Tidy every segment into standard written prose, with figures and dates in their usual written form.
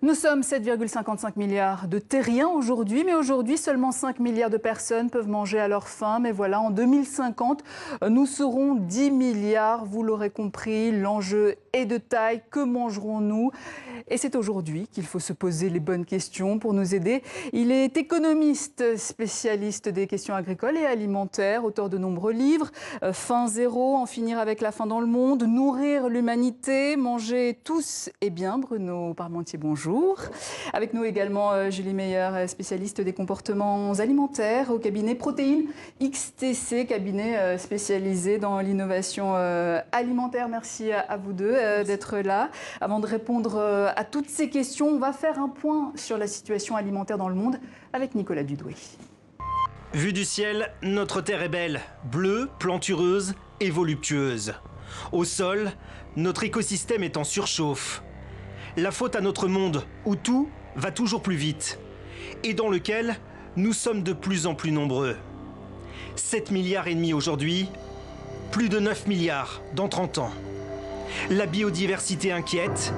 Nous sommes 7,55 milliards de terriens aujourd'hui, mais aujourd'hui, seulement 5 milliards de personnes peuvent manger à leur faim. Mais voilà, en 2050, nous serons 10 milliards. Vous l'aurez compris, l'enjeu est de taille. Que mangerons-nous ? Et c'est aujourd'hui qu'il faut se poser les bonnes questions pour nous aider. Il est économiste, spécialiste des questions agricoles et alimentaires, auteur de nombreux livres. Faim zéro, en finir avec la faim dans le monde, nourrir l'humanité, manger tous et bien. Bruno Parmentier, bonjour. Avec nous également Julie Meyer, spécialiste des comportements alimentaires au cabinet Protéines XTC, cabinet spécialisé dans l'innovation alimentaire. Merci à vous deux d'être là. Avant de répondre à toutes ces questions, on va faire un point sur la situation alimentaire dans le monde avec Nicolas Dudoué. Vue du ciel, notre terre est belle, bleue, plantureuse et voluptueuse. Au sol, notre écosystème est en surchauffe. La faute à notre monde, où tout va toujours plus vite, et dans lequel nous sommes de plus en plus nombreux. 7 milliards et demi aujourd'hui, plus de 9 milliards dans 30 ans. La biodiversité inquiète,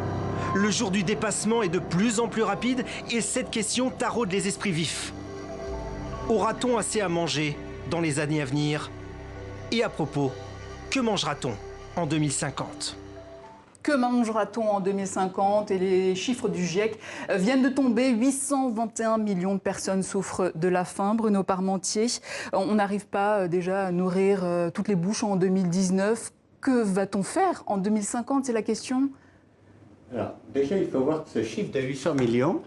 le jour du dépassement est de plus en plus rapide et cette question taraude les esprits vifs. Aura-t-on assez à manger dans les années à venir? Et à propos, que mangera-t-on en 2050? Que mangera-t-on en 2050? Et les chiffres du GIEC viennent de tomber. 821 millions de personnes souffrent de la faim. Bruno Parmentier, on n'arrive pas déjà à nourrir toutes les bouches en 2019. Que va-t-on faire en 2050? C'est la question. Alors, déjà, il faut voir que ce chiffre de 800 millions,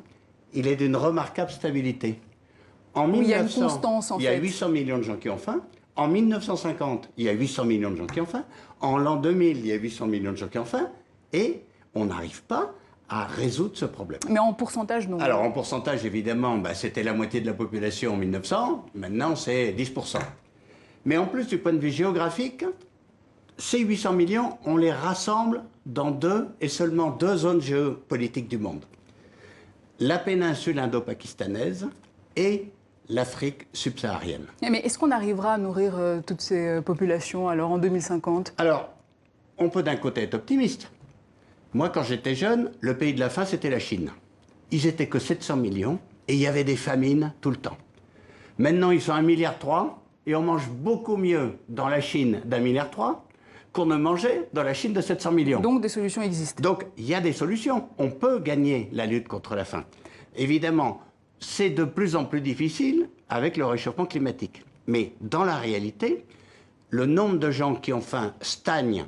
il est d'une remarquable stabilité. En 1900, il y a une constance, en fait. Il y a 800 millions de gens qui ont faim. En 1950, il y a 800 millions de gens qui ont faim. En l'an 2000, il y a 800 millions de gens qui ont faim. Et on n'arrive pas à résoudre ce problème. Mais en pourcentage, non. Alors, en pourcentage, évidemment, c'était la moitié de la population en 1900. Maintenant, c'est 10%. Mais en plus, du point de vue géographique, ces 800 millions, on les rassemble dans deux et seulement deux zones géopolitiques du monde. La péninsule indo-pakistanaise et l'Afrique subsaharienne. Mais est-ce qu'on arrivera à nourrir toutes ces populations alors en 2050? Alors, on peut d'un côté être optimiste. Moi, quand j'étais jeune, le pays de la faim, c'était la Chine. Ils étaient que 700 millions et il y avait des famines tout le temps. Maintenant, ils sont 1,3 milliard et on mange beaucoup mieux dans la Chine d'1,3 milliard qu'on ne mangeait dans la Chine de 700 millions. Donc des solutions existent. Donc il y a des solutions. On peut gagner la lutte contre la faim. Évidemment, c'est de plus en plus difficile avec le réchauffement climatique. Mais dans la réalité, le nombre de gens qui ont faim stagne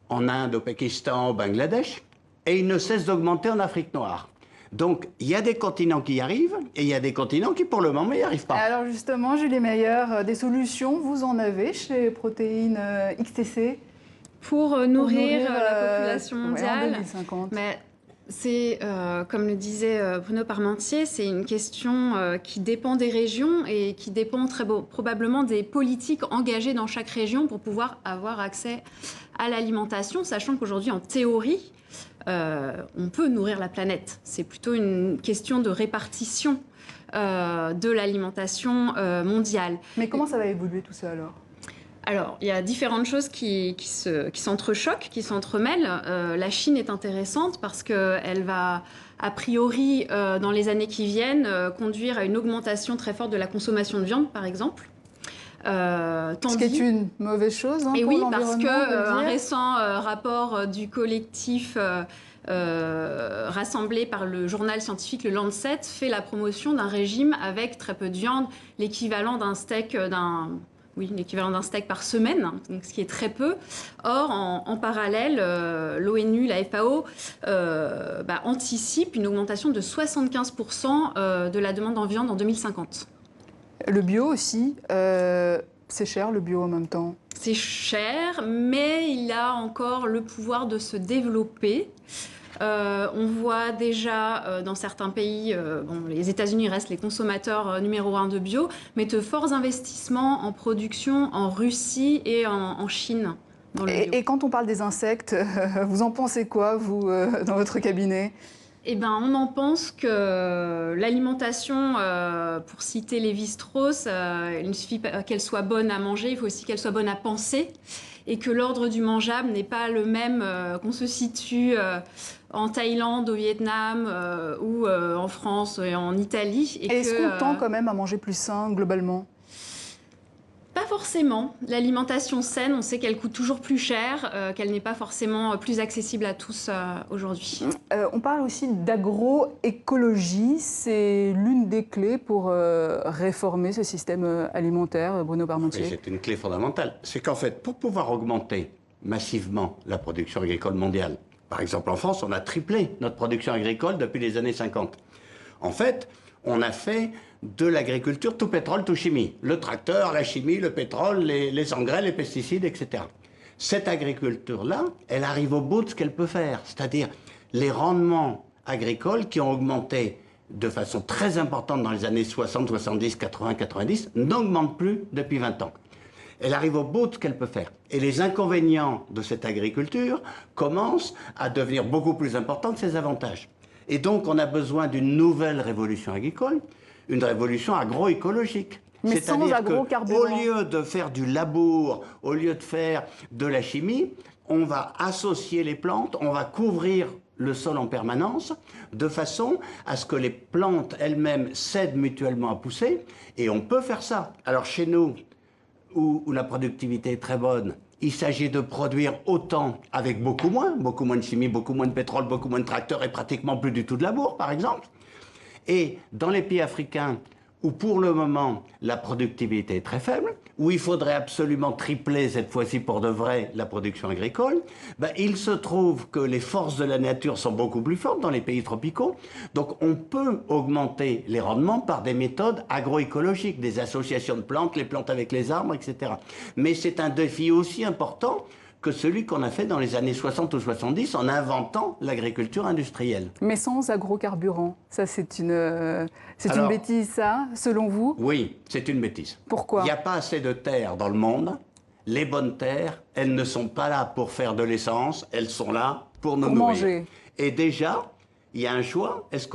en Inde, au Pakistan, au Bangladesh, et il ne cesse d'augmenter en Afrique noire. Donc, il y a des continents qui y arrivent, et il y a des continents qui, pour le moment, n'y arrivent pas. Alors justement, Julie Meyer, des solutions, vous en avez chez Protéines XTC pour nourrir la population mondiale. En 2050. Mais c'est, comme le disait Bruno Parmentier, c'est une question qui dépend des régions et qui dépend probablement des politiques engagées dans chaque région pour pouvoir avoir accès à l'alimentation, sachant qu'aujourd'hui, en théorie, on peut nourrir la planète. C'est plutôt une question de répartition de l'alimentation mondiale. Mais comment ça va évoluer tout ça alors ? Alors, il y a différentes choses qui s'entrechoquent, qui s'entremêlent. La Chine est intéressante parce qu'elle va, a priori, dans les années qui viennent, conduire à une augmentation très forte de la consommation de viande, par exemple. Ce qui est une mauvaise chose et pour oui, parce l'environnement, qu'un récent rapport du collectif rassemblé par le journal scientifique Le Lancet fait la promotion d'un régime avec très peu de viande, l'équivalent d'un steak l'équivalent d'un steak par semaine, donc ce qui est très peu. Or, en parallèle, l'ONU, la FAO, anticipe une augmentation de 75% de la demande en viande en 2050. Le bio aussi, c'est cher le bio en même temps. C'est cher, mais il a encore le pouvoir de se développer. On voit déjà dans certains pays, les États-Unis restent les consommateurs numéro 1 de bio, mais de forts investissements en production en Russie et en Chine. Et quand on parle des insectes, vous en pensez quoi, vous, dans votre cabinet ? Eh ben, on en pense que l'alimentation, pour citer Lévi-Strauss, il ne suffit pas qu'elle soit bonne à manger, il faut aussi qu'elle soit bonne à penser. Et que l'ordre du mangeable n'est pas le même qu'on se situe en Thaïlande, au Vietnam ou en France et en Italie. Et est-ce qu'on tend quand même à manger plus sain globalement ? Pas forcément. L'alimentation saine, on sait qu'elle coûte toujours plus cher, qu'elle n'est pas forcément plus accessible à tous aujourd'hui. On parle aussi d'agroécologie. C'est l'une des clés pour réformer ce système alimentaire, Bruno Parmentier. Oui, c'est une clé fondamentale. C'est qu'en fait, pour pouvoir augmenter massivement la production agricole mondiale, par exemple en France, on a triplé notre production agricole depuis les années 50. En fait, on a fait de l'agriculture tout pétrole, tout chimie. Le tracteur, la chimie, le pétrole, les engrais, les pesticides, etc. Cette agriculture-là, elle arrive au bout de ce qu'elle peut faire. C'est-à-dire les rendements agricoles qui ont augmenté de façon très importante dans les années 60, 70, 80, 90, n'augmentent plus depuis 20 ans. Elle arrive au bout de ce qu'elle peut faire. Et les inconvénients de cette agriculture commencent à devenir beaucoup plus importants que ses avantages. Et donc, on a besoin d'une nouvelle révolution agricole, une révolution agroécologique. Mais sans agrocarburants. Au lieu de faire du labour, au lieu de faire de la chimie, on va associer les plantes, on va couvrir le sol en permanence, de façon à ce que les plantes elles-mêmes s'aident mutuellement à pousser, et on peut faire ça. Alors chez nous, où la productivité est très bonne, il s'agit de produire autant avec beaucoup moins de chimie, beaucoup moins de pétrole, beaucoup moins de tracteurs et pratiquement plus du tout de labour, par exemple. Et dans les pays africains, où pour le moment la productivité est très faible, où il faudrait absolument tripler cette fois-ci pour de vrai la production agricole, il se trouve que les forces de la nature sont beaucoup plus fortes dans les pays tropicaux. Donc on peut augmenter les rendements par des méthodes agroécologiques, des associations de plantes, les plantes avec les arbres, etc. Mais c'est un défi aussi important que celui qu'on a fait dans les années 60 ou 70 en inventant l'agriculture industrielle. Mais sans agrocarburants, ça c'est une bêtise, ça, selon vous? Oui, c'est une bêtise. Pourquoi? Il n'y a pas assez de terres dans le monde. Les bonnes terres, elles ne sont pas là pour faire de l'essence, elles sont là pour nous nourrir. Manger. Et déjà, il y a un choix. Est-ce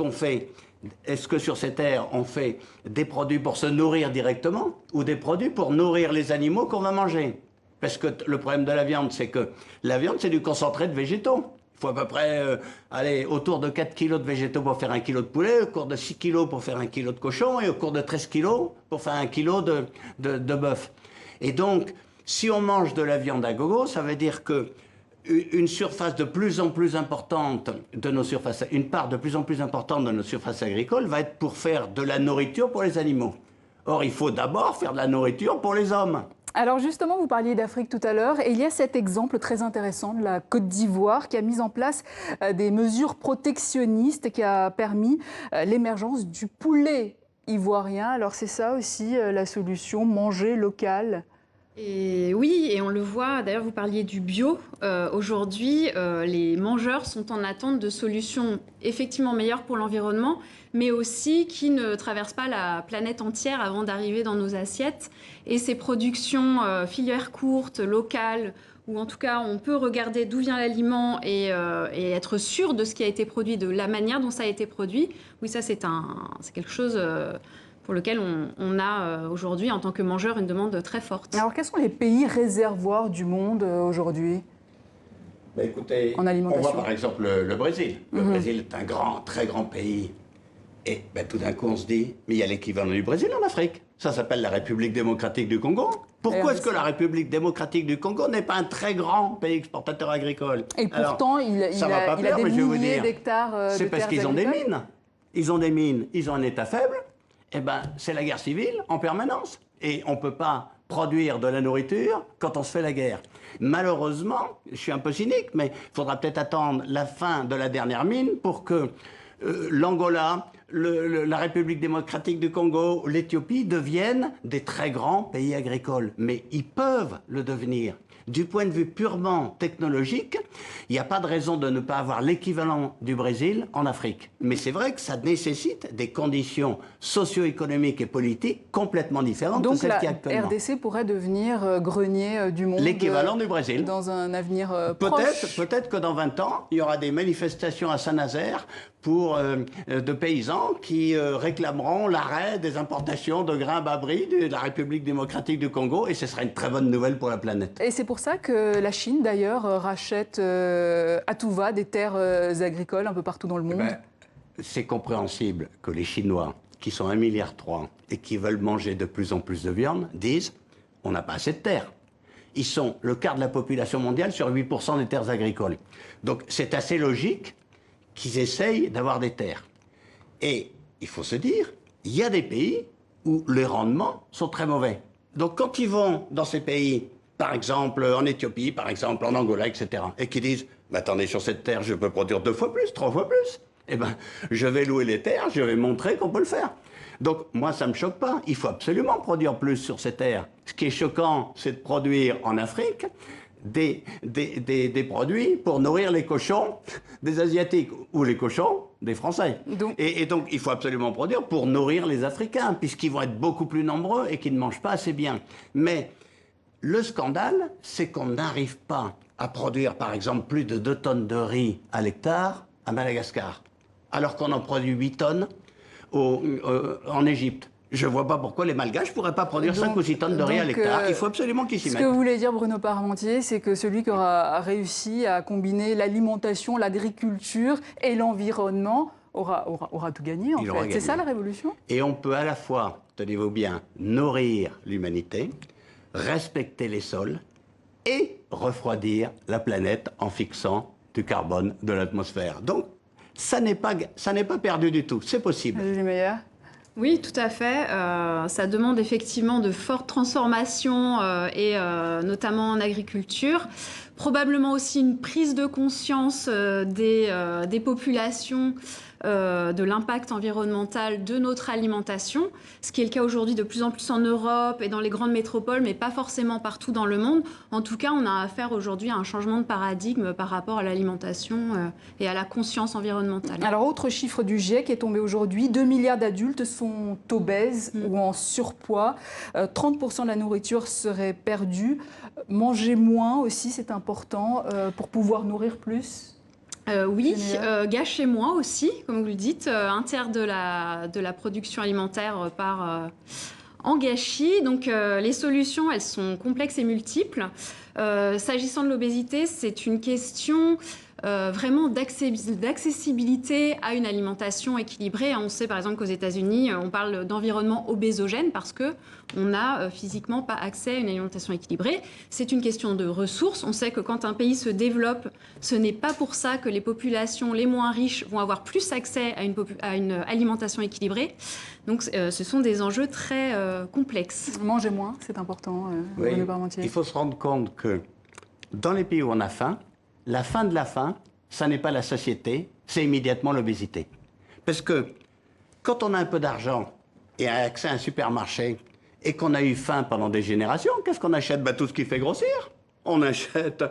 que sur ces terres, on fait des produits pour se nourrir directement ou des produits pour nourrir les animaux qu'on va manger? Parce que le problème de la viande, c'est que la viande, c'est du concentré de végétaux. Il faut à peu près autour de 4 kilos de végétaux pour faire 1 kilo de poulet, au cours de 6 kilos pour faire 1 kilo de cochon, et au cours de 13 kilos pour faire 1 kilo de bœuf. Et donc, si on mange de la viande à gogo, ça veut dire que une surface de plus en plus importante de nos surfaces, une part de plus en plus importante de nos surfaces agricoles va être pour faire de la nourriture pour les animaux. Or, il faut d'abord faire de la nourriture pour les hommes. Alors justement, vous parliez d'Afrique tout à l'heure, et il y a cet exemple très intéressant de la Côte d'Ivoire qui a mis en place des mesures protectionnistes qui a permis l'émergence du poulet ivoirien. Alors c'est ça aussi la solution, manger local? Et oui, et on le voit, d'ailleurs vous parliez du bio. Aujourd'hui, les mangeurs sont en attente de solutions effectivement meilleures pour l'environnement, mais aussi qui ne traversent pas la planète entière avant d'arriver dans nos assiettes. Et ces productions filières courtes, locales, où en tout cas on peut regarder d'où vient l'aliment et être sûr de ce qui a été produit, de la manière dont ça a été produit, oui, ça c'est quelque chose pour lequel on a aujourd'hui, en tant que mangeur, une demande très forte. Alors, quels sont les pays réservoirs du monde aujourd'hui Écoutez, en alimentation? On voit par exemple le Brésil. Le Brésil est un très grand pays. Et tout d'un coup, on se dit, mais il y a l'équivalent du Brésil en Afrique. Ça s'appelle la République démocratique du Congo. Pourquoi est-ce que la République démocratique du Congo n'est pas un très grand pays exportateur agricole? Et pourtant, il a des milliers d'hectares de terres agricoles. C'est parce qu'ils ont des mines. Ils ont des mines, ils ont un État faible. C'est la guerre civile en permanence. Et on ne peut pas produire de la nourriture quand on se fait la guerre. Malheureusement, je suis un peu cynique, mais il faudra peut-être attendre la fin de la dernière mine pour que l'Angola, la République démocratique du Congo, l'Éthiopie deviennent des très grands pays agricoles. Mais ils peuvent le devenir. Du point de vue purement technologique, il n'y a pas de raison de ne pas avoir l'équivalent du Brésil en Afrique. Mais c'est vrai que ça nécessite des conditions socio-économiques et politiques complètement différentes de celles qu'il y a actuellement. Donc la RDC pourrait devenir grenier du monde. L'équivalent du Brésil. Dans un avenir proche. Peut-être que dans 20 ans, il y aura des manifestations à Saint-Nazaire de paysans gens qui réclameront l'arrêt des importations de grains bas bris de la République démocratique du Congo, et ce serait une très bonne nouvelle pour la planète. Et c'est pour ça que la Chine, d'ailleurs, rachète à tout va des terres agricoles un peu partout dans le monde. C'est compréhensible que les Chinois, qui sont 1,3 milliard et qui veulent manger de plus en plus de viande, disent « on n'a pas assez de terres ». Ils sont le quart de la population mondiale sur 8% des terres agricoles. Donc c'est assez logique qu'ils essayent d'avoir des terres. Et il faut se dire, il y a des pays où les rendements sont très mauvais. Donc quand ils vont dans ces pays, par exemple en Éthiopie, par exemple en Angola, etc., et qu'ils disent « attendez, sur cette terre, je peux produire 2 fois plus, 3 fois plus », eh bien, je vais louer les terres, je vais montrer qu'on peut le faire. Donc, moi, ça ne me choque pas. Il faut absolument produire plus sur ces terres. Ce qui est choquant, c'est de produire en Afrique des produits pour nourrir les cochons des Asiatiques ou les cochons des Français. Et donc, il faut absolument produire pour nourrir les Africains, puisqu'ils vont être beaucoup plus nombreux et qu'ils ne mangent pas assez bien. Mais le scandale, c'est qu'on n'arrive pas à produire, par exemple, plus de 2 tonnes de riz à l'hectare à Madagascar, alors qu'on en produit 8 tonnes en Égypte. Je ne vois pas pourquoi les Malgaches ne pourraient pas produire 5 ou 6 tonnes de riz à l'hectare. Il faut absolument qu'ils s'y mettent. Ce que vous voulez dire, Bruno Parmentier, c'est que celui qui aura réussi à combiner l'alimentation, l'agriculture et l'environnement aura tout gagné, en fait. C'est ça la révolution? Et on peut à la fois, tenez-vous bien, nourrir l'humanité, respecter les sols et refroidir la planète en fixant du carbone de l'atmosphère. Donc, ça n'est pas perdu du tout, c'est possible. Julie Meyer. Oui, tout à fait. Ça demande effectivement de fortes transformations et notamment en agriculture. Probablement aussi une prise de conscience des populations de l'impact environnemental de notre alimentation, ce qui est le cas aujourd'hui de plus en plus en Europe et dans les grandes métropoles, mais pas forcément partout dans le monde. En tout cas, on a affaire aujourd'hui à un changement de paradigme par rapport à l'alimentation et à la conscience environnementale. Alors, autre chiffre du GIEC qui est tombé aujourd'hui, 2 milliards d'adultes sont obèses ou en surpoids. 30% de la nourriture serait perdue. Manger moins aussi, c'est important pour pouvoir nourrir plus. Oui, gâcher moins aussi, comme vous le dites. Un tiers de la production alimentaire part en gâchis. Donc les solutions, elles sont complexes et multiples. S'agissant de l'obésité, c'est une question vraiment d'accessibilité à une alimentation équilibrée. On sait par exemple qu'aux États-Unis, on parle d'environnement obésogène parce qu'on n'a physiquement pas accès à une alimentation équilibrée. C'est une question de ressources. On sait que quand un pays se développe, ce n'est pas pour ça que les populations les moins riches vont avoir plus accès à une alimentation équilibrée. Donc ce sont des enjeux très complexes. Manger moins, c'est important, Bruno Parmentier. Il faut se rendre compte que dans les pays où on a faim, la fin de la faim, ça n'est pas la satiété, c'est immédiatement l'obésité. Parce que quand on a un peu d'argent et accès à un supermarché et qu'on a eu faim pendant des générations, qu'est-ce qu'on achète? Tout ce qui fait grossir. On achète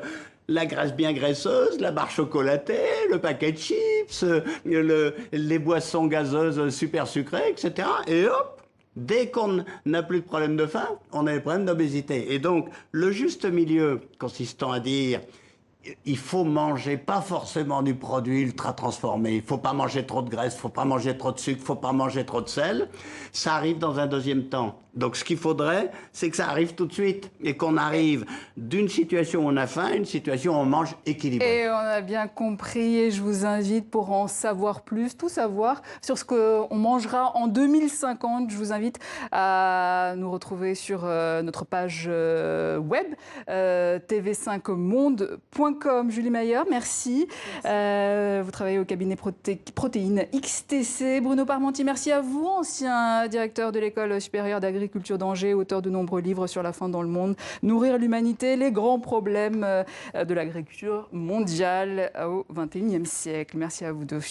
la graisse bien graisseuse, la barre chocolatée, le paquet de chips, les boissons gazeuses super sucrées, etc. Et hop, dès qu'on n'a plus de problème de faim, on a des problèmes d'obésité. Et donc, le juste milieu consistant à dire il faut manger pas forcément du produit ultra transformé, il faut pas manger trop de graisse, il faut pas manger trop de sucre, il faut pas manger trop de sel, ça arrive dans un deuxième temps. Donc ce qu'il faudrait, c'est que ça arrive tout de suite et qu'on arrive d'une situation où on a faim à une situation où on mange équilibré. Et on a bien compris et je vous invite pour en savoir plus, tout savoir sur ce qu'on mangera en 2050. Je vous invite à nous retrouver sur notre page web tv5monde.com. Julie Meyer, merci. Vous travaillez au cabinet Protéines XTC. Bruno Parmentier, merci à vous, ancien directeur de l'École supérieure d'agriculture d'Angers, auteur de nombreux livres sur la faim dans le monde, Nourrir l'humanité, les grands problèmes de l'agriculture mondiale au XXIe siècle. Merci à vous deux.